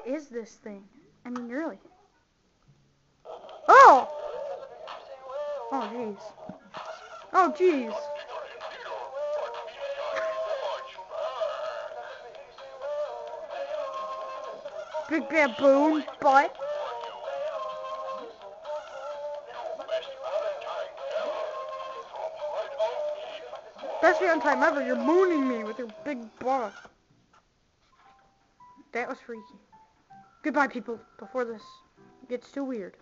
What is this thing? I mean, really. Oh! Oh, jeez. Oh, jeez. Big baboon butt. Best on time ever. You're mooning me with your big butt. That was freaky. Goodbye, people, before this gets too weird.